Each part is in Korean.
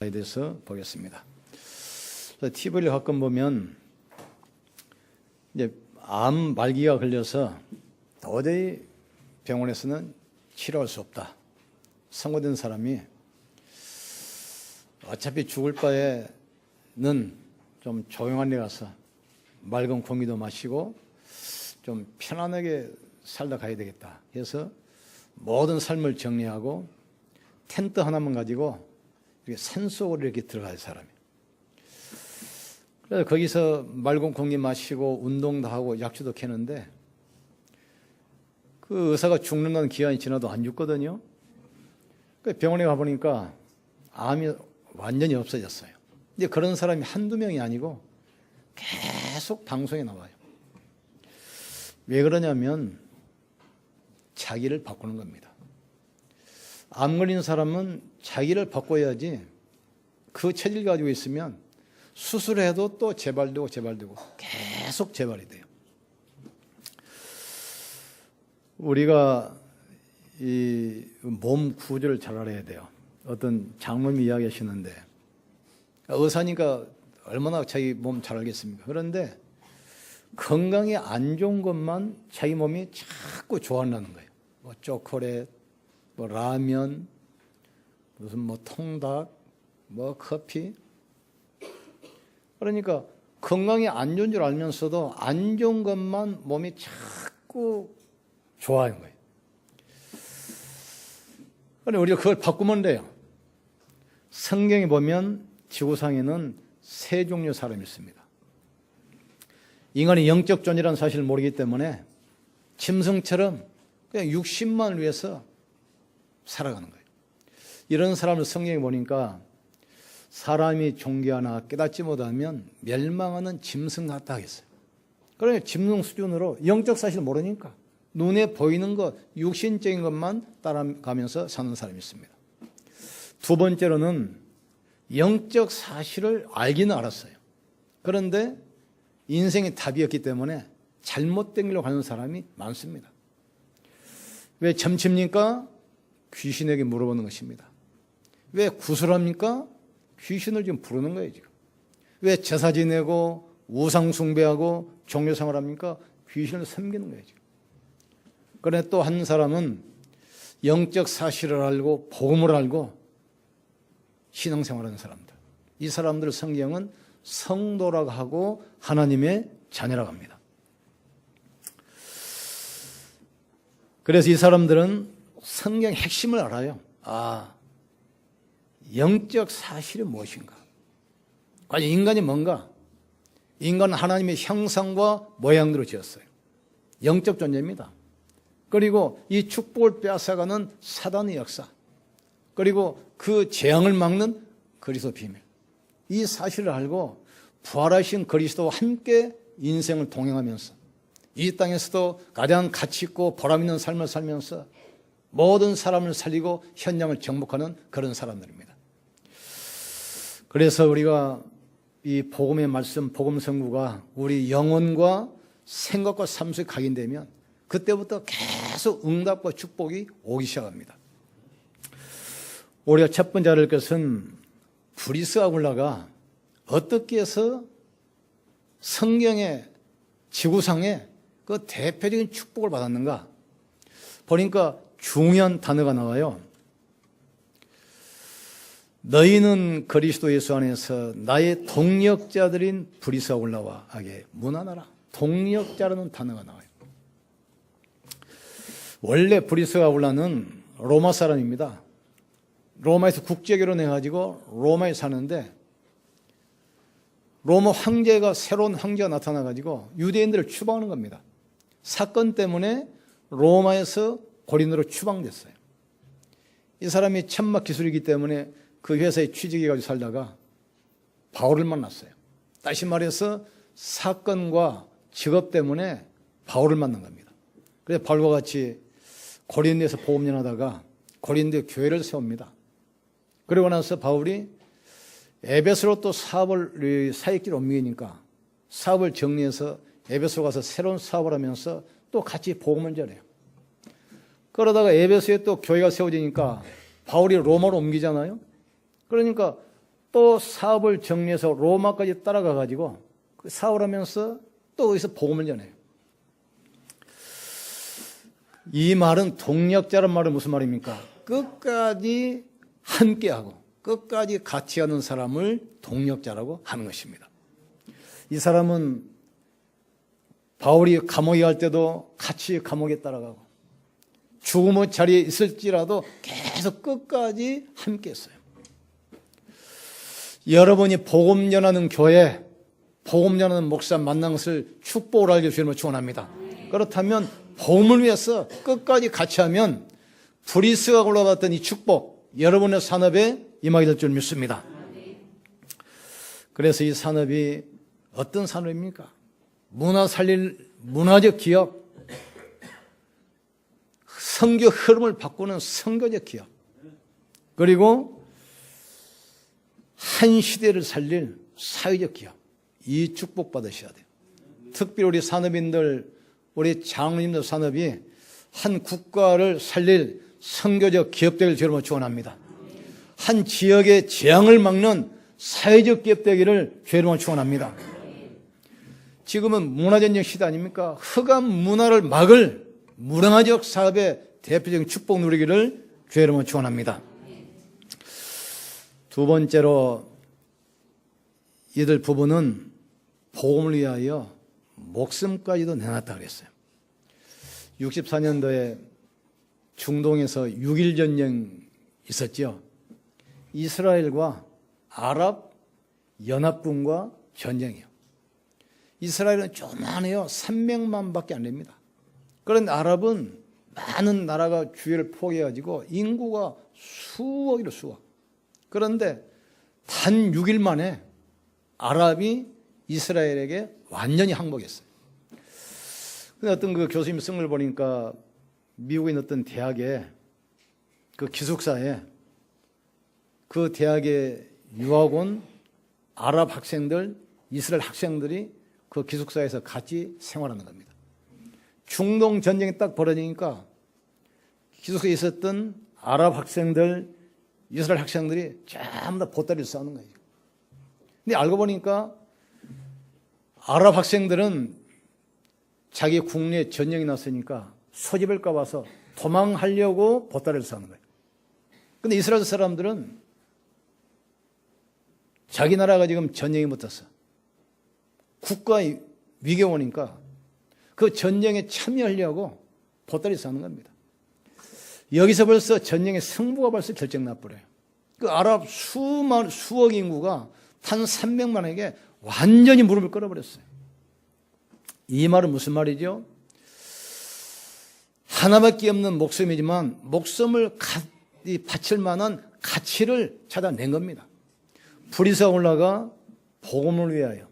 에 대해서 보겠습니다. TV를 가끔 보면 이제 암 말기가 걸려서 도저히 병원에서는 치료할 수 없다. 선고된 사람이 어차피 죽을 바에는 좀 조용한 데 가서 맑은 공기도 마시고 좀 편안하게 살다 가야 되겠다. 그래서 모든 삶을 정리하고 텐트 하나만 가지고 이렇게 산속으로 이렇게 들어가요, 사람이. 그래서 거기서 맑은 공기 마시고 운동도 하고 약주도 캐는데 그 의사가 죽는다는 기한이 지나도 안 죽거든요. 병원에 가보니까 암이 완전히 없어졌어요. 근데 그런 사람이 한두 명이 아니고 계속 방송에 나와요. 왜 그러냐면 자기를 바꾸는 겁니다. 암 걸린 사람은 자기를 바꿔야지 그 체질을 가지고 있으면 수술해도 또 재발되고 계속 재발이 돼요. 우리가 이 몸 구조를 잘 알아야 돼요. 어떤 장모님이 이야기하시는데 의사니까 얼마나 자기 몸 잘 알겠습니까? 그런데 건강에 안 좋은 것만 자기 몸이 자꾸 좋아한다는 거예요. 뭐 초콜릿, 뭐 라면, 무슨 뭐 통닭, 뭐 커피. 그러니까 건강이 안 좋은 줄 알면서도 안 좋은 것만 몸이 자꾸 좋아하는 거예요. 그런데 우리가 그걸 바꾸면 돼요. 성경에 보면 지구상에는 세 종류의 사람이 있습니다. 인간이 영적 존재라는 사실을 모르기 때문에 짐승처럼 그냥 육신만을 위해서 살아가는 거예요. 이런 사람을 성경에 보니까 사람이 존귀하나 깨닫지 못하면 멸망하는 짐승 같다 하겠어요. 그러니까 짐승 수준으로 영적 사실을 모르니까 눈에 보이는 것, 육신적인 것만 따라가면서 사는 사람이 있습니다. 두 번째로는 영적 사실을 알기는 알았어요. 그런데 인생의 답이 없기 때문에 잘못된 길로 가는 사람이 많습니다. 왜 점칩니까? 귀신에게 물어보는 것입니다. 왜 구슬합니까? 귀신을 지금 부르는 거예요, 지금. 왜 제사 지내고 우상 숭배하고 종교생활 합니까? 귀신을 섬기는 거예요, 지금. 그런데 또 한 사람은 영적 사실을 알고 복음을 알고 신앙생활하는 사람들. 이 사람들을 성경은 성도라고 하고 하나님의 자녀라고 합니다. 그래서 이 사람들은 성경의 핵심을 알아요. 영적 사실이 무엇인가? 과연 인간이 뭔가? 인간은 하나님의 형상과 모양대로 지었어요. 영적 존재입니다. 그리고 이 축복을 빼앗아가는 사단의 역사, 그리고 그 재앙을 막는 그리스도 비밀, 이 사실을 알고 부활하신 그리스도와 함께 인생을 동행하면서 이 땅에서도 가장 가치 있고 보람 있는 삶을 살면서 모든 사람을 살리고 현장을 정복하는 그런 사람들입니다. 그래서 우리가 이 복음의 말씀, 복음 선구가 우리 영혼과 생각과 삶 속에 각인되면 그때부터 계속 응답과 축복이 오기 시작합니다. 우리가 첫 번째 알 것은 브리스 아굴라가 어떻게 해서 성경의 지구상에 그 대표적인 축복을 받았는가 보니까 중요한 단어가 나와요. 너희는 그리스도 예수 안에서 나의 동력자들인 브리스 아굴라와 하게 문안하라. 동력자라는 단어가 나와요. 원래 브리스 아굴라는 로마 사람입니다. 로마에서 국제결혼해가지고 로마에 사는데 로마 황제가 새로운 황제가 나타나가지고 유대인들을 추방하는 겁니다. 사건 때문에 로마에서 고린도로 추방됐어요. 이 사람이 천막 기술이기 때문에 그 회사에 취직해가지고 살다가 바울을 만났어요. 다시 말해서 사건과 직업 때문에 바울을 만난 겁니다. 그래서 바울과 같이 고린도에서 복음 전하다가 고린도에 교회를 세웁니다. 그러고 나서 바울이 에베소로 또 사업을 사역지로 옮기니까 사업을 정리해서 에베소로 가서 새로운 사업을 하면서 또 같이 복음을 전해요. 그러다가 에베소에 또 교회가 세워지니까 바울이 로마로 옮기잖아요. 그러니까 또 사업을 정리해서 로마까지 따라가 가지고 그 사업을 하면서 또 거기서 복음을 전해요. 이 말은 동력자란 말은 무슨 말입니까? 끝까지 함께하고 끝까지 같이 하는 사람을 동력자라고 하는 것입니다. 이 사람은 바울이 감옥에 갈 때도 같이 감옥에 따라가고 죽음의 자리에 있을지라도 계속 끝까지 함께했어요. 여러분이 복음 전하는 교회, 복음 전하는 목사 만난 것을 축복을 알게 주님을 축원합니다. 그렇다면 복음을 위해서 끝까지 같이 하면 브리스가 올라갔던 이 축복 여러분의 산업에 임하게 될 줄 믿습니다. 그래서 이 산업이 어떤 산업입니까? 문화 살릴 문화적 기업, 선교 흐름을 바꾸는 선교적 기업, 그리고 한 시대를 살릴 사회적 기업, 이 축복 받으셔야 돼요. 특별히 우리 산업인들, 우리 장로님들 산업이 한 국가를 살릴 선교적 기업 되기를 여러분 축원합니다. 한 지역의 재앙을 막는 사회적 기업 되기를 여러분 축원합니다. 지금은 문화전쟁 시대 아닙니까? 흑암 문화를 막을 문화적 사업의 대표적인 축복 누리기를 여러분 축원합니다. 두 번째로 이들 부부는 복음을 위하여 목숨까지도 내놨다 그랬어요. 64년도에 중동에서 6.1 전쟁 있었죠. 이스라엘과 아랍 연합군과 전쟁이에요. 이스라엘은 조그마해요. 300만 밖에 안 됩니다. 그런데 아랍은 많은 나라가 주위를 포개가지고 인구가 수억이로 수억. 그런데 단 6일 만에 아랍이 이스라엘에게 완전히 항복했어요. 근데 어떤 그 교수님 쓴 걸 보니까 미국에 있는 어떤 대학에 그 기숙사에 그 대학에 유학 온 아랍 학생들, 이스라엘 학생들이 그 기숙사에서 같이 생활하는 겁니다. 중동 전쟁이 딱 벌어지니까 기숙사에 있었던 아랍 학생들, 이스라엘 학생들이 전부 다 보따리를 싸우는 거예요. 근데 알고 보니까 아랍 학생들은 자기 국내에 전쟁이 났으니까 소집할까 봐서 도망하려고 보따리를 싸우는 거예요. 근데 이스라엘 사람들은 자기 나라가 지금 전쟁이 붙었어. 국가 위기가 오니까 그 전쟁에 참여하려고 보따리 싸는 겁니다. 여기서 벌써 전쟁의 승부가 벌써 결정나버려요. 그 아랍 수억 인구가 단 300만에게 완전히 무릎을 꿇어버렸어요. 이 말은 무슨 말이죠? 하나밖에 없는 목숨이지만 목숨을 바칠 만한 가치를 찾아낸 겁니다. 불의가 올라가 복음을 위하여,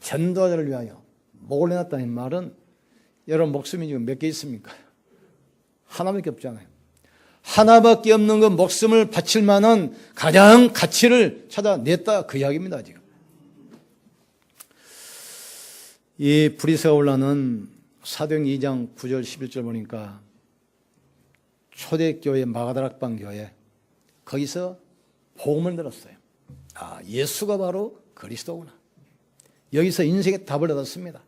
전도자를 위하여 목을 내놨다는 말은 여러분 목숨이 지금 몇 개 있습니까? 하나밖에 없잖아요. 하나밖에 없는 그 목숨을 바칠 만한 가장 가치를 찾아냈다 그 이야기입니다. 지금 이 브리스가 올라는 사도행 2장 9절 11절 보니까 초대교회 마가다락방 교회 거기서 복음을 들었어요. 아, 예수가 바로 그리스도구나. 여기서 인생의 답을 얻었습니다.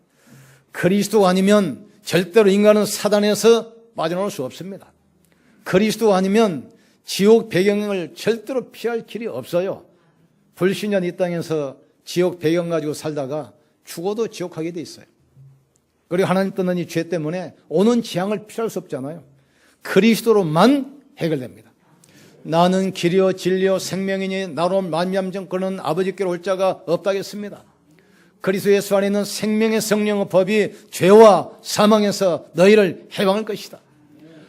그리스도 아니면 절대로 인간은 사단에서 빠져나올 수 없습니다. 그리스도 아니면 지옥 배경을 절대로 피할 길이 없어요. 불신자 이 땅에서 지옥 배경 가지고 살다가 죽어도 지옥 가게 돼 있어요. 그리고 하나님 떠난 이 죄 때문에 오는 재앙을 피할 수 없잖아요. 그리스도로만 해결됩니다. 나는 길이요 진리요 생명이니 나로 말미암지 그는 아버지께로 올 자가 없다겠습니다. 그리스도 예수 안에 있는 생명의 성령의 법이 죄와 사망에서 너희를 해방할 것이다.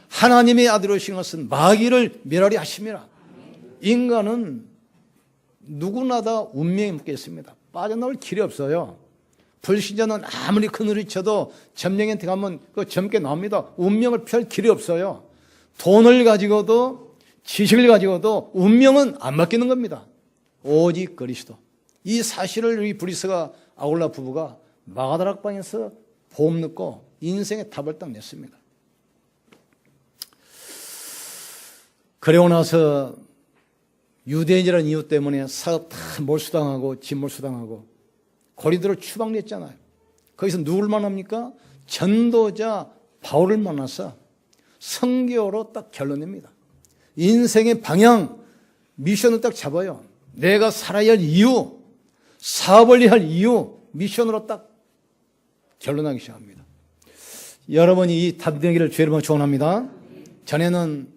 하나님의 아들 오신 것은 마귀를 멸하리 하심이라. 인간은 누구나 다 운명에 묶여 있습니다. 빠져나올 길이 없어요. 불신자는 아무리 그늘을 쳐도 점령한테 가면 그 젊게 나옵니다. 운명을 피할 길이 없어요. 돈을 가지고도 지식을 가지고도 운명은 안 바뀌는 겁니다. 오직 그리스도. 이 사실을 우리 브리스가 아굴라 부부가 마가다락방에서 보험 넣고 인생의 답을 딱 냈습니다. 그리고 나서 유대인이라는 이유 때문에 사업 다 몰수당하고 집몰수당하고 고리도를 추방됐잖아요. 거기서 누굴 만납니까? 전도자 바울을 만나서 선교로 딱 결론냅니다. 인생의 방향, 미션을 딱 잡아요. 내가 살아야 할 이유, 사업을 해야 할 이유, 미션으로 딱 결론하기 시작합니다. 여러분이 이 담대기를 주의로 축원합니다. 전에는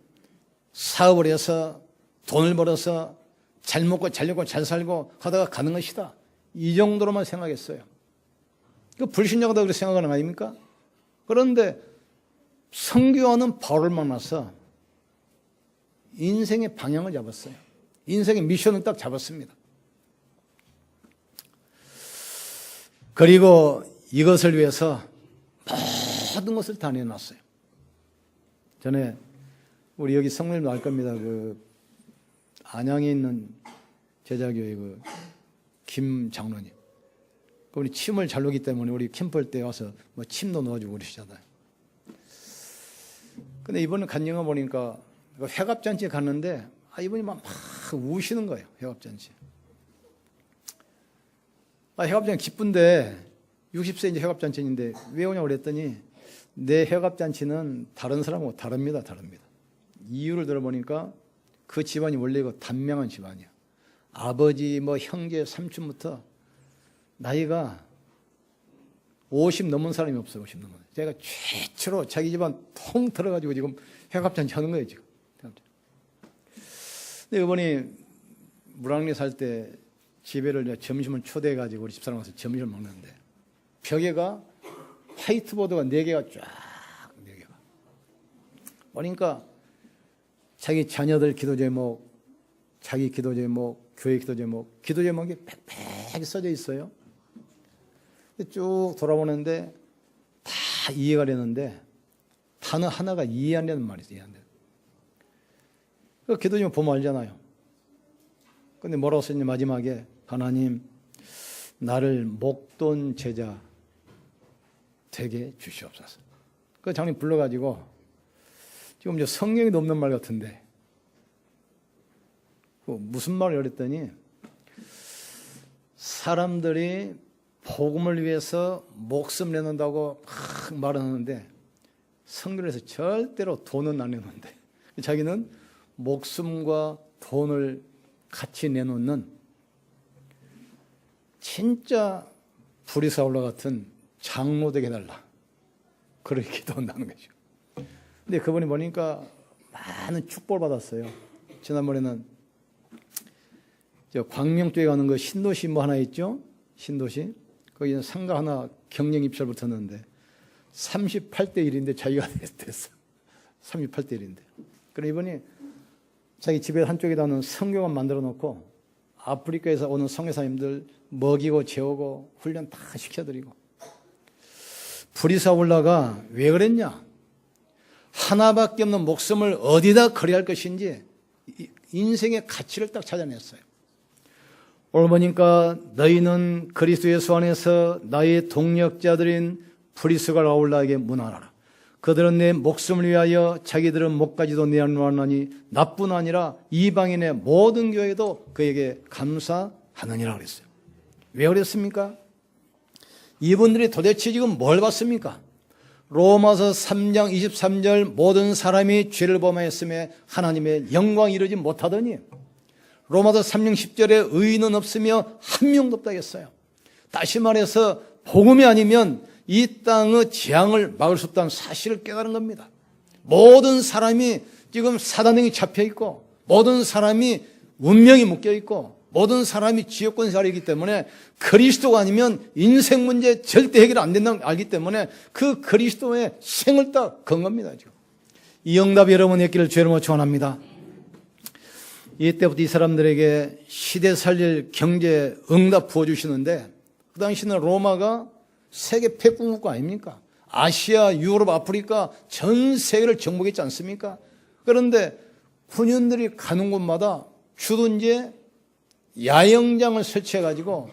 사업을 해서 돈을 벌어서 잘 먹고 잘 입고 잘 살고 하다가 가는 것이다. 이 정도로만 생각했어요. 그 불신자가 그렇게 생각하는 거 아닙니까? 그런데 선교하는 바울을 만나서 인생의 방향을 잡았어요. 인생의 미션을 딱 잡았습니다. 그리고 이것을 위해서 모든 것을 다 내놨어요. 전에 우리 여기 성모님도 알 겁니다. 그 안양에 있는 제자교회 그 김 장로님. 우리 침을 잘 놓기 때문에 우리 캠프할 때 와서 뭐 침도 놓아주고 그러시잖아요. 근데 이번에 간 영화 보니까 회갑잔치에 갔는데 이분이 막 우시는 거예요. 회갑잔치. 회갑잔치 기쁜데 60세 이제 회갑잔치인데 왜 오냐고 그랬더니 내 회갑잔치는 다른 사람하고 다릅니다. 이유를 들어보니까 그 집안이 원래 그 단명한 집안이야. 아버지, 뭐 형제, 삼촌부터 나이가 50 넘은 사람이 없어요. 50 넘은. 제가 최초로 자기 집안 통 들어가지고 지금 회갑잔치 하는 거예요. 지금. 근데 이번에 물왕리 살 때 집에를 점심을 초대해가지고 우리 집사람 와서 점심을 먹는데 벽에가 화이트보드가 4개가 쫙 4개가. 그러니까 자기 자녀들 기도 제목, 자기 기도 제목, 교회 기도 제목이 빽빽히 써져 있어요. 쭉 돌아보는데 다 이해가 되는데 단어 하나가 이해 안 되는 말이 있어요. 이해 안 되는. 그 기도 제목 보면 알잖아요. 근데 뭐라고 썼냐 마지막에 하나님 나를 목돈 제자 되게 주시옵소서. 그 장님 불러가지고 지금 이제 성경에도 없는 말 같은데 무슨 말을 그랬더니 사람들이 복음을 위해서 목숨 내놓는다고 막 말하는데 성경에서 절대로 돈은 안 내놓는데 자기는 목숨과 돈을 같이 내놓는 진짜 부리사울라 같은 장로 되게 해달라. 그렇게 기도한다는 거죠. 근데 그분이 보니까 많은 축복을 받았어요. 지난번에는 저 광명 쪽에 가는 그 신도시 뭐 하나 있죠? 신도시. 거기는 상가 하나 경영 입찰 붙었는데 38대 1인데 자기가 됐어. 38대 1인데. 그럼 이분이 자기 집에 한쪽에다는 성경을 만들어 놓고 아프리카에서 오는 선교사님들 먹이고 재우고 훈련 다 시켜드리고. 부리사울라가 왜 그랬냐? 하나밖에 없는 목숨을 어디다 거래할 것인지 인생의 가치를 딱 찾아냈어요. 오늘 보니까 너희는 그리스도 예수 안에서 나의 동력자들인 부리스가라울라에게 문안하라. 그들은 내 목숨을 위하여 자기들은 목까지도 내놓았나니 나뿐 아니라 이방인의 모든 교회도 그에게 감사하느니라 그랬어요. 왜 그랬습니까? 이분들이 도대체 지금 뭘 봤습니까? 로마서 3장 23절 모든 사람이 죄를 범하였음에 하나님의 영광 이루지 못하더니 로마서 3장 10절에 의인은 없으며 한 명도 없다 했어요. 다시 말해서 복음이 아니면 이 땅의 재앙을 막을 수 없다는 사실을 깨달은 겁니다. 모든 사람이 지금 사단에게 잡혀 있고 모든 사람이 운명이 묶여 있고 모든 사람이 지옥권 살이기 때문에 그리스도가 아니면 인생 문제 절대 해결 안 된다는 걸 알기 때문에 그 그리스도의 생을 딱 건 겁니다. 지금. 이 응답이 여러분의 있기를 주의로 축원합니다. 이때부터 이 사람들에게 시대 살릴 경제 응답 부어주시는데 그 당시는 로마가 세계 패권국가 아닙니까? 아시아, 유럽, 아프리카 전 세계를 정복했지 않습니까? 그런데 군인들이 가는 곳마다 주둔지에 야영장을 설치해가지고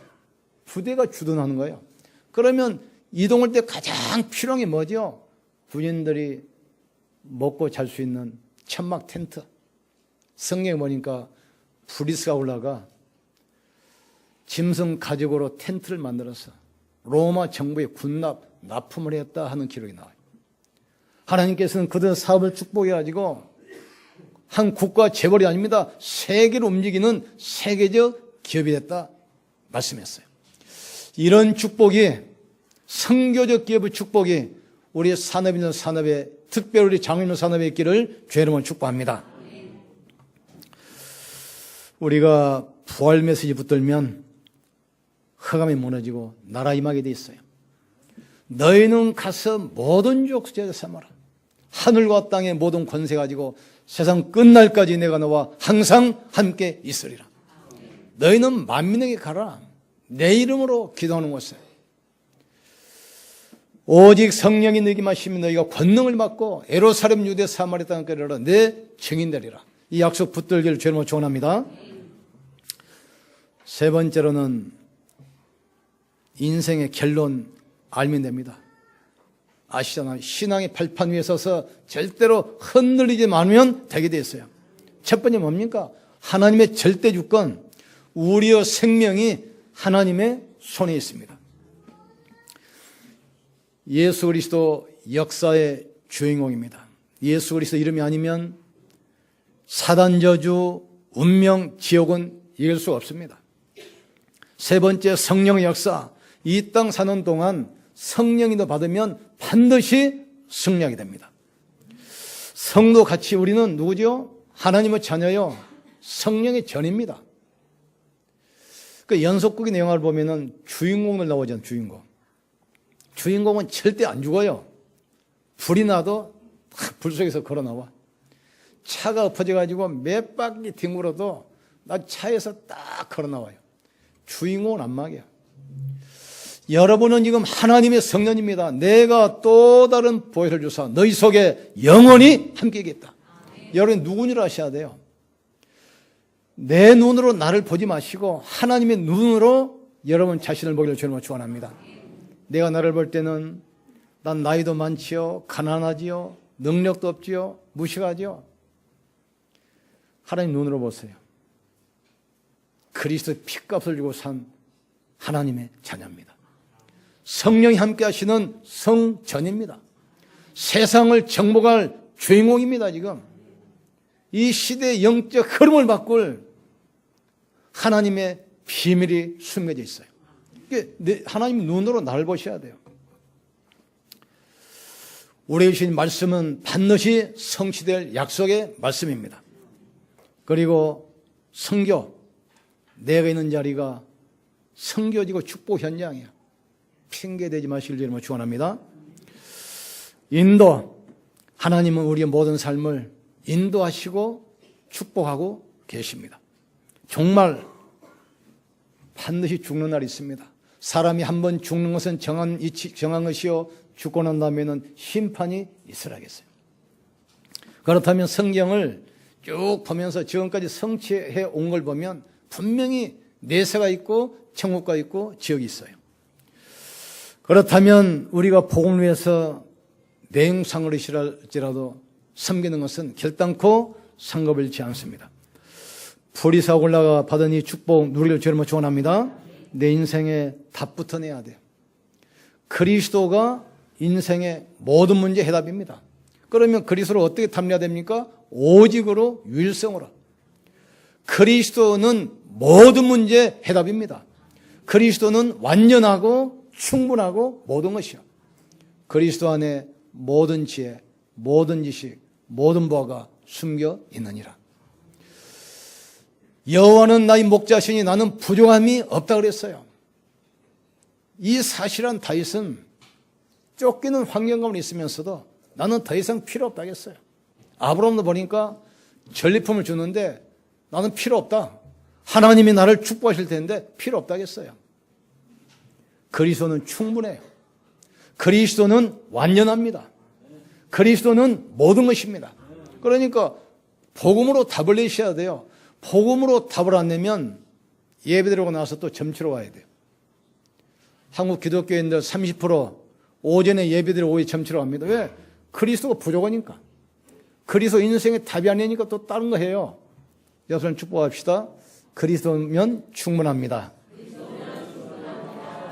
부대가 주둔하는 거예요. 그러면 이동할 때 가장 필요한 게 뭐죠? 군인들이 먹고 잘 수 있는 천막 텐트. 성경에 보니까 브리스가 올라가 짐승 가죽으로 텐트를 만들어서 로마 정부에 납품을 했다 하는 기록이 나와요. 하나님께서는 그들 사업을 축복해가지고 한 국가 재벌이 아닙니다. 세계를 움직이는 세계적 기업이 됐다 말씀했어요. 이런 축복이, 선교적 기업의 축복이 우리 산업인들 산업에, 특별히 우리 장로님 산업에 있기를 주의 이름으로 축복합니다. 우리가 부활 메시지 붙들면 흑암이 무너지고 나라 임하게 돼 있어요. 너희는 가서 모든 족속에 삼아라. 하늘과 땅의 모든 권세 가지고 세상 끝날까지 내가 너와 항상 함께 있으리라. 너희는 만민에게 가라. 내 이름으로 기도하는 곳에 오직 성령이 너희에게 마시면 너희가 권능을 받고 예루살렘, 유대, 사마리아 땅까지 이르러 내 증인되리라. 이 약속 붙들기를 주님으로 축원합니다. 세 번째로는 인생의 결론 알면 됩니다. 아시잖아요. 신앙의 발판 위에 서서 절대로 흔들리지 않으면 되게 돼 있어요. 첫 번째 뭡니까? 하나님의 절대 주권, 우리의 생명이 하나님의 손에 있습니다. 예수 그리스도 역사의 주인공입니다. 예수 그리스도 이름이 아니면 사단 저주, 운명, 지옥은 이길 수가 없습니다. 세 번째 성령의 역사, 이 땅 사는 동안 성령이 더 받으면 반드시 승리하게 됩니다. 성도 같이 우리는 누구죠? 하나님의 자녀요. 성령의 전입니다. 그 연속극의 내용을 보면은 주인공을 나오잖아요. 주인공은 절대 안 죽어요. 불이 나도 불 속에서 걸어 나와. 차가 엎어져가지고 몇 바퀴 뒹굴어도 나 차에서 딱 걸어 나와요. 주인공은 안 막이야. 여러분은 지금 하나님의 성년입니다. 내가 또 다른 보혈을 주사 너희 속에 영원히 함께 있겠다. 여러분 누구인 줄 아셔야 돼요. 내 눈으로 나를 보지 마시고 하나님의 눈으로 여러분 자신을 보기를 주님으로 축원합니다. 내가 나를 볼 때는 난 나이도 많지요, 가난하지요, 능력도 없지요, 무식하지요. 하나님 눈으로 보세요. 그리스도의 피값을 주고 산 하나님의 자녀입니다. 성령이 함께 하시는 성전입니다. 세상을 정복할 주인공입니다. 지금 이 시대의 영적 흐름을 바꿀 하나님의 비밀이 숨겨져 있어요. 하나님 눈으로 나를 보셔야 돼요. 우리에게 주신 말씀은 반드시 성취될 약속의 말씀입니다. 그리고 선교, 내가 있는 자리가 선교지고 축복 현장이야. 핑계대지 마시길 주님으로 축원합니다. 인도, 하나님은 우리의 모든 삶을 인도하시고 축복하고 계십니다. 정말 반드시 죽는 날이 있습니다. 사람이 한번 죽는 것은 정한 것이요 죽고 난 다음에는 심판이 있으라겠어요. 그렇다면 성경을 쭉 보면서 지금까지 성취해 온 걸 보면 분명히 내세가 있고 천국가 있고 지옥이 있어요. 그렇다면 우리가 복음을 위해서 내용상을 할지라도 섬기는 것은 결단코 상급을 잃지 않습니다. 불이사 올라가 받은 이 축복 누리를 주님으로 축원합니다. 내 인생에 답부터 내야 돼요. 그리스도가 인생의 모든 문제 해답입니다. 그러면 그리스도를 어떻게 탐내야 됩니까? 오직으로 유일성으로. 그리스도는 모든 문제 해답입니다. 그리스도는 완전하고 충분하고 모든 것이요. 그리스도 안에 모든 지혜, 모든 지식, 모든 보화가 숨겨 있느니라. 여호와는 나의 목자시니 나는 부족함이 없다 그랬어요. 이 사실한 다윗은 쫓기는 환경 가운데 있으면서도 나는 더 이상 필요 없다 했어요. 아브라함도 보니까 전리품을 주는데 나는 필요 없다. 하나님이 나를 축복하실 텐데 필요 없다 했어요. 그리스도는 충분해요. 그리스도는 완전합니다. 그리스도는 모든 것입니다. 그러니까 복음으로 답을 내셔야 돼요. 복음으로 답을 안 내면 예배드리고 나서 또 점치러 가야 돼요. 한국 기독교인들 30% 오전에 예배드리고 오후에 점치러 갑니다. 왜? 그리스도가 부족하니까. 그리스도 인생의 답이 아니니까 또 다른 거 해요. 여러분 축복합시다. 그리스도면 충분합니다.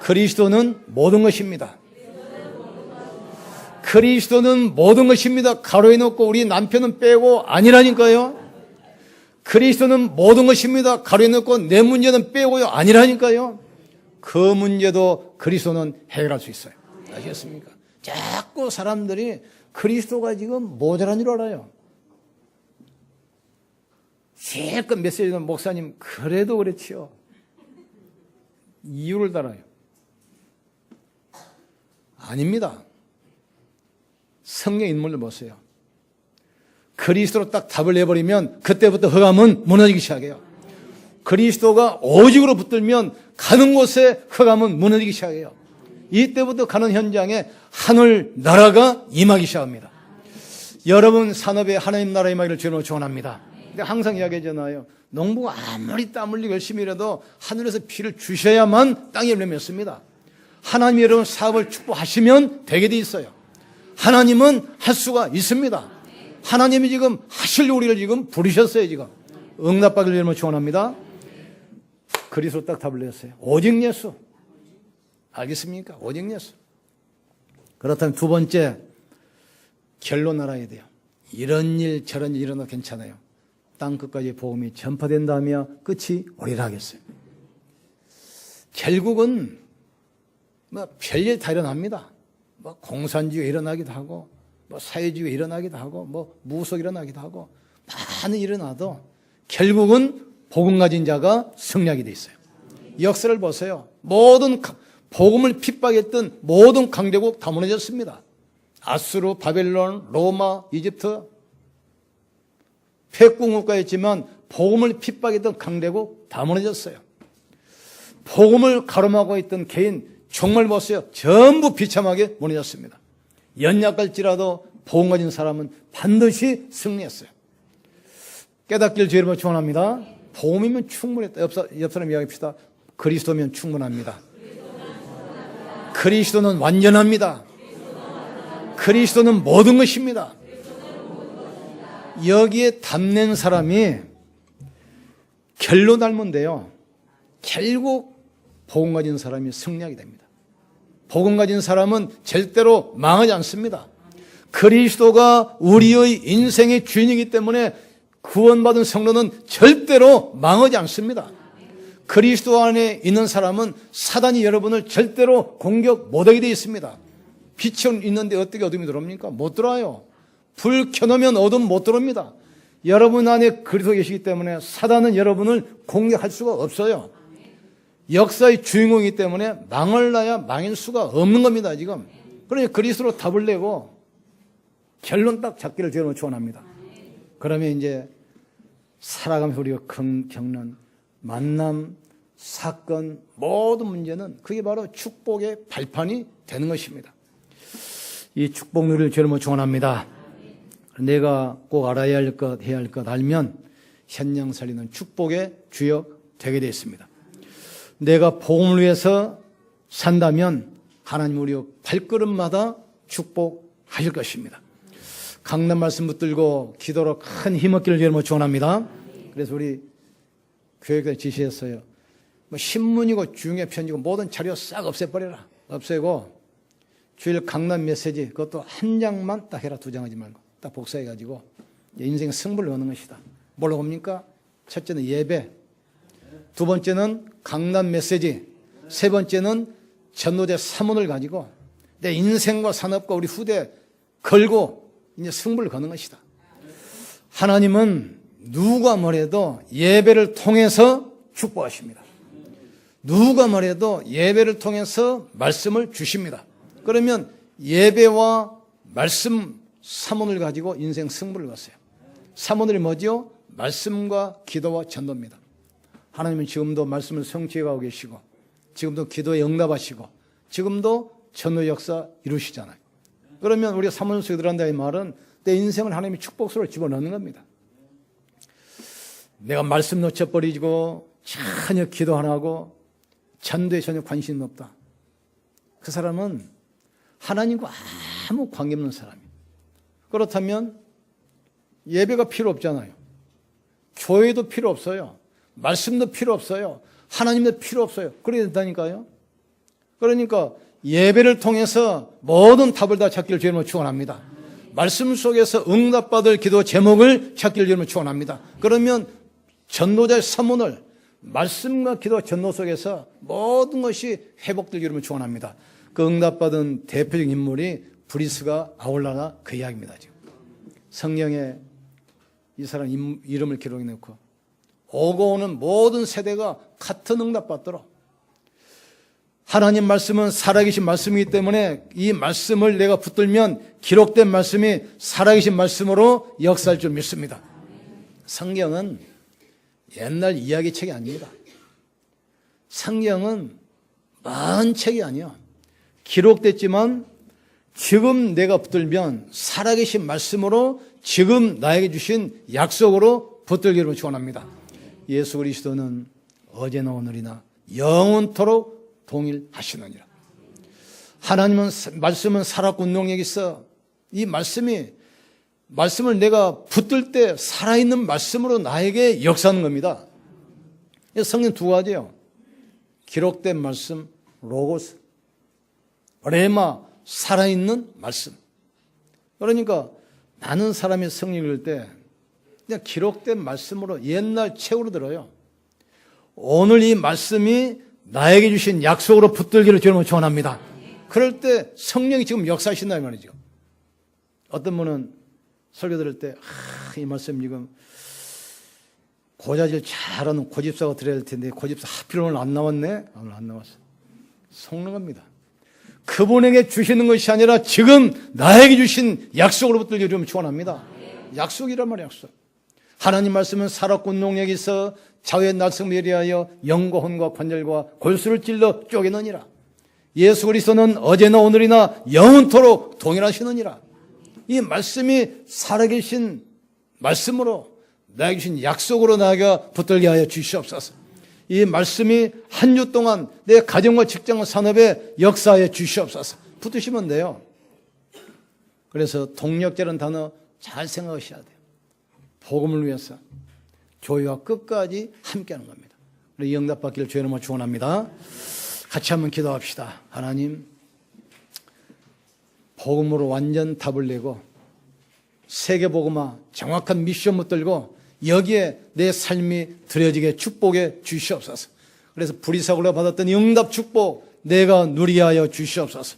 그리스도는 모든 것입니다. 그리스도는 모든 것입니다. 가로에 넣고 우리 남편은 빼고 아니라니까요. 그리스도는 모든 것입니다. 가로에 넣고 내 문제는 빼고요. 아니라니까요. 그 문제도 그리스도는 해결할 수 있어요. 아시겠습니까? 자꾸 사람들이 그리스도가 지금 모자란 줄 알아요. 실컷 메시지는 목사님 그래도 그렇지요. 이유를 달아요. 아닙니다. 성경 인물을 보세요. 그리스도로 딱 답을 내버리면 그때부터 흑암은 무너지기 시작해요. 그리스도가 오직으로 붙들면 가는 곳에 흑암은 무너지기 시작해요. 이때부터 가는 현장에 하늘 나라가 임하기 시작합니다. 여러분 산업에 하나님 나라 임하기를 주로 축원합니다. 항상 이야기하잖아요. 농부가 아무리 땀 흘리고 열심히 일해도 하늘에서 비를 주셔야만 땅이 열매 맺습니다. 하나님이 여러분 사업을 축복하시면 되게 돼 있어요. 하나님은 할 수가 있습니다. 하나님이 지금 하실 우리를 지금 부르셨어요. 지금 응답받기를 여러분 축원합니다. 그리스도 딱 답을 냈어요. 오직 예수. 알겠습니까? 오직 예수. 그렇다면 두 번째 결론 알아야 돼요. 이런 일 저런 일 일어나도 괜찮아요. 땅 끝까지 복음이 전파된다며 끝이 오리라 하겠어요. 결국은 뭐 별일 다 일어납니다. 뭐 공산주의가 일어나기도 하고 뭐 사회주의가 일어나기도 하고 뭐 무속 일어나기도 하고 많은 일어나도 결국은 복음 가진 자가 승리하게 돼 있어요. 역사를 보세요. 모든 복음을 핍박했던 모든 강대국 다 무너졌습니다. 아수르, 바벨론, 로마, 이집트 패국국가였지만 복음을 핍박했던 강대국 다 무너졌어요. 복음을 가로막고 있던 개인 정말 보세요. 전부 비참하게 무너졌습니다. 연약할지라도 복음 가진 사람은 반드시 승리했어요. 깨닫기를 주의 이름으로 축원합니다. 복음이면 충분했다. 옆 사람 이야기합시다. 그리스도면 충분합니다. 그리스도는 완전합니다. 그리스도는 모든 것입니다. 여기에 담는 사람이 결론 닮은데요. 결국 복음 가진 사람이 승리하게 됩니다. 복음 가진 사람은 절대로 망하지 않습니다. 그리스도가 우리의 인생의 주인이기 때문에 구원받은 성도는 절대로 망하지 않습니다. 그리스도 안에 있는 사람은 사단이 여러분을 절대로 공격 못하게 되어 있습니다. 빛이 있는데 어떻게 어둠이 들어옵니까? 못 들어와요. 불 켜놓으면 어둠 못 들어옵니다. 여러분 안에 그리스도 계시기 때문에 사단은 여러분을 공격할 수가 없어요. 역사의 주인공이기 때문에 망할라야 망일 수가 없는 겁니다. 지금. 그러니 그리스도로 답을 내고 결론 딱 잡기를 제일 축원합니다. 그러면 이제 살아가면서 우리가 겪는 만남, 사건, 모든 문제는 그게 바로 축복의 발판이 되는 것입니다. 이 축복 누리를 제일 축원합니다. 내가 꼭 알아야 할 것, 해야 할 것 알면 현장 살리는 축복의 주역 되게 되어 있습니다. 내가 복음을 위해서 산다면 하나님 우리 발걸음마다 축복하실 것입니다. 강단 말씀 붙들고 기도로 큰 힘없기를 주님으로 축원합니다. 그래서 우리 교회가 지시했어요. 뭐 신문이고 중요 편지고 모든 자료 싹 없애버려라. 없애고 주일 강단 메시지 그것도 한 장만 딱 해라. 두 장 하지 말고 딱 복사해가지고 인생의 승부를 거는 것이다. 뭘로 봅니까? 첫째는 예배, 두 번째는 강단 메시지, 세 번째는 전도제 사문을 가지고 내 인생과 산업과 우리 후대 걸고 이제 승부를 거는 것이다. 하나님은 누가 뭐래도 예배를 통해서 축복하십니다. 누가 뭐래도 예배를 통해서 말씀을 주십니다. 그러면 예배와 말씀 사문을 가지고 인생 승부를 거세요. 사문이 뭐죠? 말씀과 기도와 전도입니다. 하나님은 지금도 말씀을 성취해가고 계시고 지금도 기도에 응답하시고 지금도 전도 역사 이루시잖아요. 그러면 우리가 사문 속에 들어간다 이 말은 내 인생을 하나님이 축복으로 집어넣는 겁니다. 내가 말씀 놓쳐버리고 전혀 기도 안 하고 전도에 전혀 관심이 없다. 그 사람은 하나님과 아무 관계없는 사람이에요. 그렇다면 예배가 필요 없잖아요. 교회도 필요 없어요. 말씀도 필요 없어요. 하나님도 필요 없어요. 그래야 된다니까요. 그러니까 예배를 통해서 모든 답을 다 찾기를 주님으로 축원합니다. 말씀 속에서 응답받을 기도 제목을 찾기를 주님으로 축원합니다. 그러면 전도자의 서문을 말씀과 기도 전도 속에서 모든 것이 회복되기를 주님으로 축원합니다. 그 응답받은 대표적인 인물이 브리스가 아울라가 그 이야기입니다. 지금 성경에 이 사람 이름을 기록해 놓고 오고 오는 모든 세대가 같은 응답받도록, 하나님 말씀은 살아계신 말씀이기 때문에 이 말씀을 내가 붙들면 기록된 말씀이 살아계신 말씀으로 역사할 줄 믿습니다. 성경은 옛날 이야기책이 아닙니다. 성경은 많은 책이 아니야. 기록됐지만 지금 내가 붙들면 살아계신 말씀으로 지금 나에게 주신 약속으로 붙들기를 축원합니다. 예수 그리스도는 어제나 오늘이나 영원토록 동일하시느니라. 하나님은 말씀은 살았고 운동력이 있어. 이 말씀을 내가 붙들 때 살아있는 말씀으로 나에게 역사하는 겁니다. 성경 두 가지예요. 기록된 말씀, 로고스, 레마, 살아있는 말씀. 그러니까 많은 사람이 성경 읽을 때 그냥 기록된 말씀으로 옛날 책으로 들어요. 오늘 이 말씀이 나에게 주신 약속으로 붙들기를 주님으로 축원합니다. 그럴 때 성령이 지금 역사하신다 이 말이죠. 어떤 분은 설교 들을 때 이 말씀 지금 고자질 잘하는 고집사가 들어야 될 텐데 고집사 하필 오늘 안 나왔네? 오늘 안 나왔어. 속는 겁니다. 그분에게 주시는 것이 아니라 지금 나에게 주신 약속으로 붙들기를 주님으로 축원합니다. 약속이란 말이야, 약속. 하나님 말씀은 살았고 능력이 있어 좌우의 날성에 대하여 영과 혼과 관절과 골수를 찔러 쪼개느니라. 예수 그리스도는 어제나 오늘이나 영원토록 동일하시느니라. 이 말씀이 살아계신 말씀으로 나에게 주신 약속으로 나에게 붙들게 하여 주시옵소서. 이 말씀이 한 주 동안 내 가정과 직장과 산업에 역사하여 주시옵소서. 붙으시면 돼요. 그래서 동력자라는 단어 잘 생각하셔야 돼요. 복음을 위해서 교회와 끝까지 함께하는 겁니다. 우리 응답받기를 주의 이름으로 축원합니다. 같이 한번 기도합시다. 하나님, 복음으로 완전 답을 내고 세계복음화 정확한 미션 붙들고 여기에 내 삶이 드려지게 축복해 주시옵소서. 그래서 브리사굴라 받았던 응답 축복 내가 누리게 하여 주시옵소서.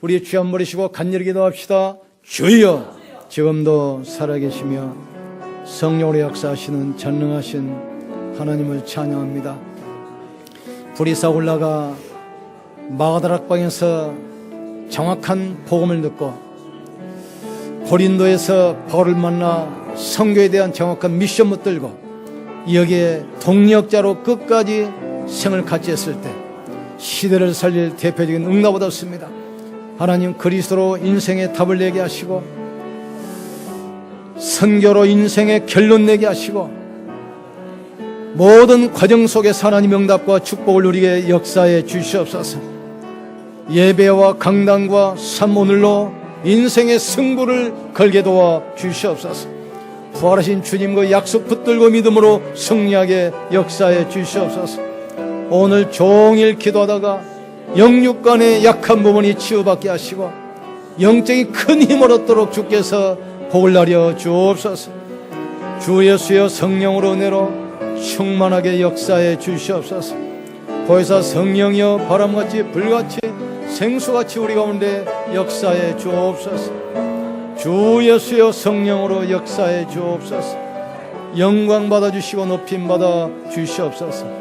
우리 죄 안 버리시고 간절히 기도합시다. 주여, 지금도 살아계시며 성령으로 역사하시는 전능하신 하나님을 찬양합니다. 브리사굴라가 마가다락방에서 정확한 복음을 듣고 고린도에서 바울을 만나 선교에 대한 정확한 미션 붙들고 여기에 동력자로 끝까지 생을 같이 했을 때 시대를 살릴 대표적인 응답을 얻었습니다. 하나님, 그리스도로 인생의 답을 내게 하시고 선교로 인생의 결론 내게 하시고 모든 과정 속에서 하나님 응답과 축복을 누리게 역사해 주시옵소서. 예배와 강단과 삶 오늘로 인생의 승부를 걸게 도와 주시옵소서. 부활하신 주님과 약속 붙들고 믿음으로 승리하게 역사해 주시옵소서. 오늘 종일 기도하다가 영육간의 약한 부분이 치유받게 하시고 영적인 큰 힘을 얻도록 주께서 복을 나려 주옵소서. 주 예수여 성령으로 은혜로 충만하게 역사해 주시옵소서. 보혜사 성령이여 바람같이 불같이 생수같이 우리 가운데 역사해 주옵소서. 주 예수여 성령으로 역사해 주옵소서. 영광 받아주시고 높임 받아 주시옵소서.